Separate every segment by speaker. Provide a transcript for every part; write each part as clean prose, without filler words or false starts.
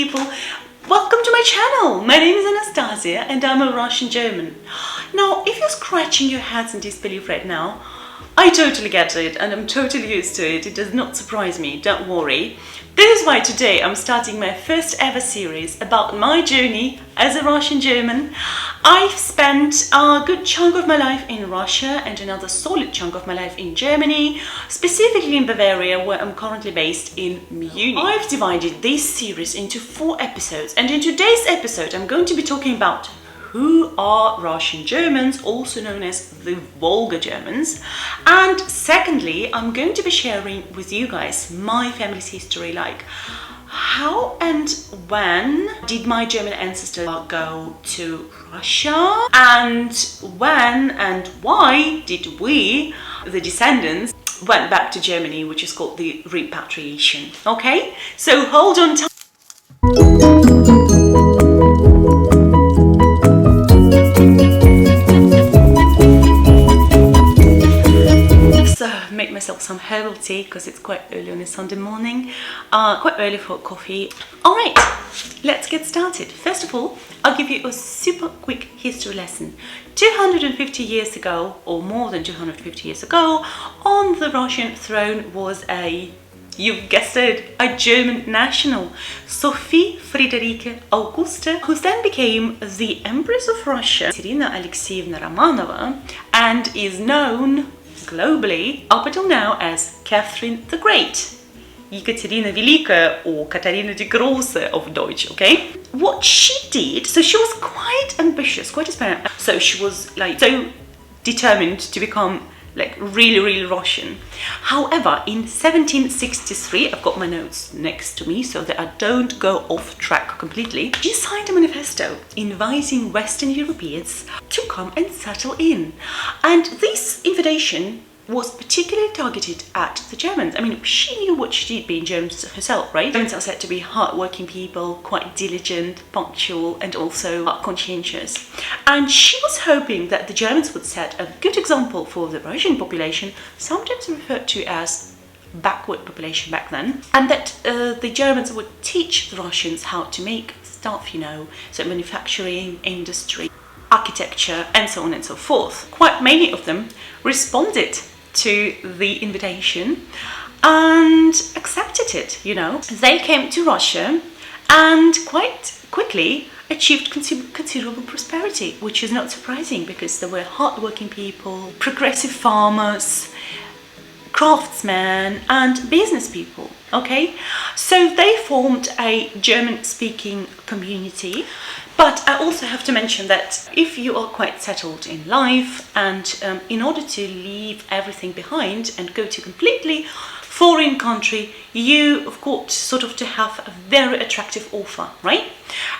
Speaker 1: people, welcome to my channel. My name is Anastasia and I'm a Russian German. Now, if you're scratching your heads in disbelief right now, I totally get it and I'm totally used to it. It does not surprise me, don't worry. This is why today I'm starting my first ever series about my journey as a Russian German. I've spent a good chunk of my life in Russia and another solid chunk of my life in Germany, specifically in Bavaria, where I'm currently based in Munich. I've divided this series into 4 episodes, and in today's episode I'm going to be talking about who are Russian Germans, also known as the Volga Germans. And secondly, I'm going to be sharing with you guys my family's history, like how and when did my German ancestors go to Russia, and when and why did we, the descendants, went back to Germany, which is called the repatriation. Okay, so hold on tight. Make myself some herbal tea because it's quite early on a Sunday morning, quite early for coffee. All right, let's get started. First of all, I'll give you a super quick history lesson. 250 years ago, or more than 250 years ago, on the Russian throne was you've guessed it, a German national, Sophie Friederike Auguste, who then became the Empress of Russia, Katerina Alexeyevna Romanova, and is known globally up until now as Catherine the Great, Ekaterina Великая, or Katharina die Große of Deutsch, okay? What she did, so she was quite ambitious, quite aspirant, so she was like so determined to become like really Russian. However, in 1763, I've got my notes next to me so that I don't go off track completely, she signed a manifesto inviting Western Europeans to come and settle in. And this invitation was particularly targeted at the Germans. I mean, she knew what she did being German herself, right? Germans are said to be hardworking people, quite diligent, punctual, and also conscientious. And she was hoping that the Germans would set a good example for the Russian population, sometimes referred to as backward population back then, and that the Germans would teach the Russians how to make stuff, you know, so manufacturing, industry, architecture, and so on and so forth. Quite many of them responded to the invitation and accepted it, you know. They came to Russia and quite quickly achieved considerable prosperity, which is not surprising because they were hardworking people, progressive farmers, craftsmen, and business people, okay? So they formed a German-speaking community. But I also have to mention that if you are quite settled in life and in order to leave everything behind and go to a completely foreign country, you of course sort of to have a very attractive offer, right?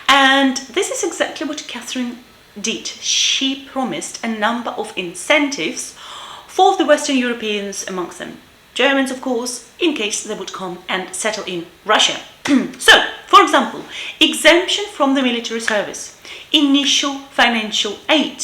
Speaker 1: And this is exactly what Catherine did. She promised a number of incentives for the Western Europeans, amongst them Germans, of course, in case they would come and settle in Russia. So, for example, exemption from the military service, initial financial aid,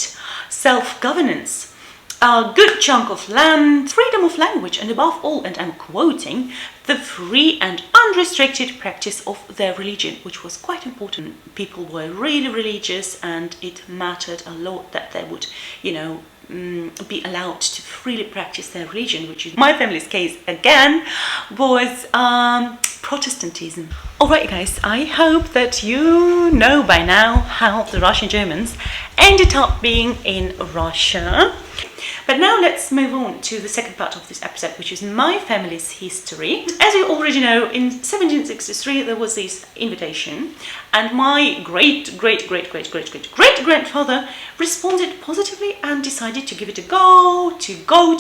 Speaker 1: self-governance, a good chunk of land, freedom of language, and above all, and I'm quoting, the free and unrestricted practice of their religion, which was quite important. People were really religious and it mattered a lot that they would, you know, be allowed to freely practice their religion, which in my family's case again was Protestantism. Alright guys, I hope that you know by now how the Russian Germans ended up being in Russia. But now let's move on to the second part of this episode, which is my family's history. As you already know, in 1763 there was this invitation, and my great-great-great-great-great-great-great-grandfather responded positively and decided to give it a go to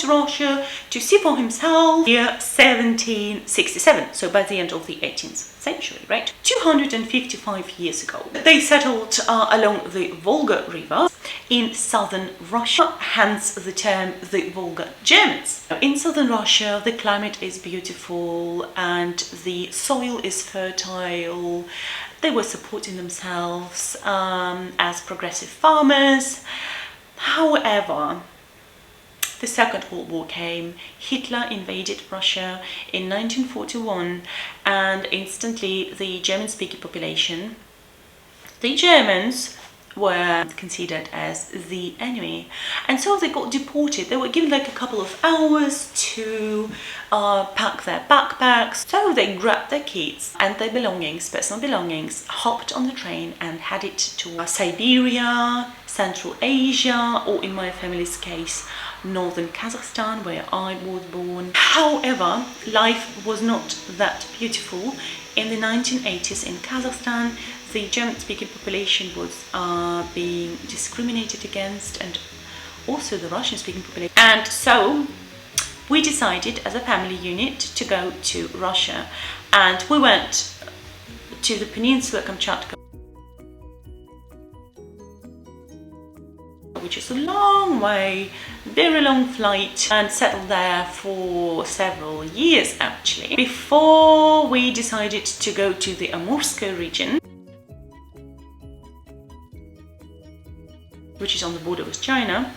Speaker 1: Russia, to see for himself, year 1767, so by the end of the 18th century, right? 255 years ago. They settled along the Volga River in southern Russia, hence the term the Volga Germans. In southern Russia, the climate is beautiful and the soil is fertile. They were supporting themselves as progressive farmers. However, the Second World War came. Hitler invaded Russia in 1941, and instantly the German-speaking population, the Germans, were considered as the enemy, and so they got deported. They were given like a couple of hours to pack their backpacks. So they grabbed their kids and their belongings, personal belongings, hopped on the train and headed to Siberia, Central Asia, or in my family's case, northern Kazakhstan, where I was born. However, life was not that beautiful. In the 1980s in Kazakhstan, the German-speaking population was being discriminated against, and also the Russian-speaking population. And so we decided as a family unit to go to Russia, and we went to the peninsula Kamchatka, which is a long way, very long flight, and settled there for several years actually, before we decided to go to the Amurska region, which is on the border with China,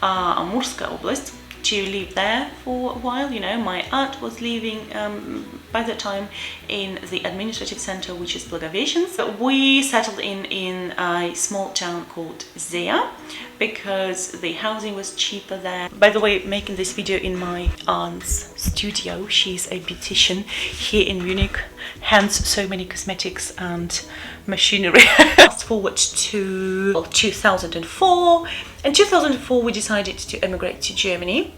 Speaker 1: Amurska Oblast, to live there for a while. You know, my aunt was living by that time in the administrative center, which is Blagoveshchensk. We settled in a small town called Zea because the housing was cheaper there. By the way, making this video in my aunt's studio. She's a beautician here in Munich, hence so many cosmetics and machinery. Fast forward to 2004. In 2004 we decided to emigrate to Germany,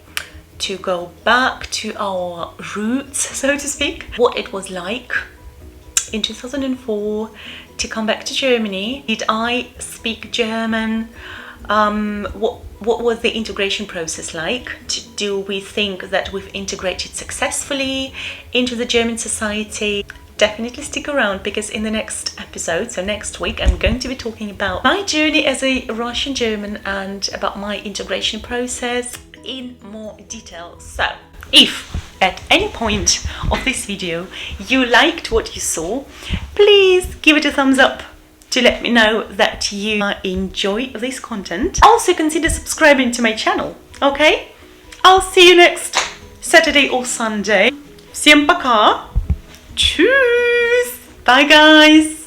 Speaker 1: to go back to our roots, so to speak. What it was like in 2004 to come back to Germany. Did I speak German? What was the integration process like? Do we think that we've integrated successfully into the German society? Definitely stick around, because in the next episode, so next week, I'm going to be talking about my journey as a Russian German and about my integration process in more detail. So if at any point of this video you liked what you saw, please give it a thumbs up to let me know that you enjoy this content. Also consider subscribing to my channel, okay? I'll see you next Saturday or Sunday. Всем пока! Tschüss! Bye guys!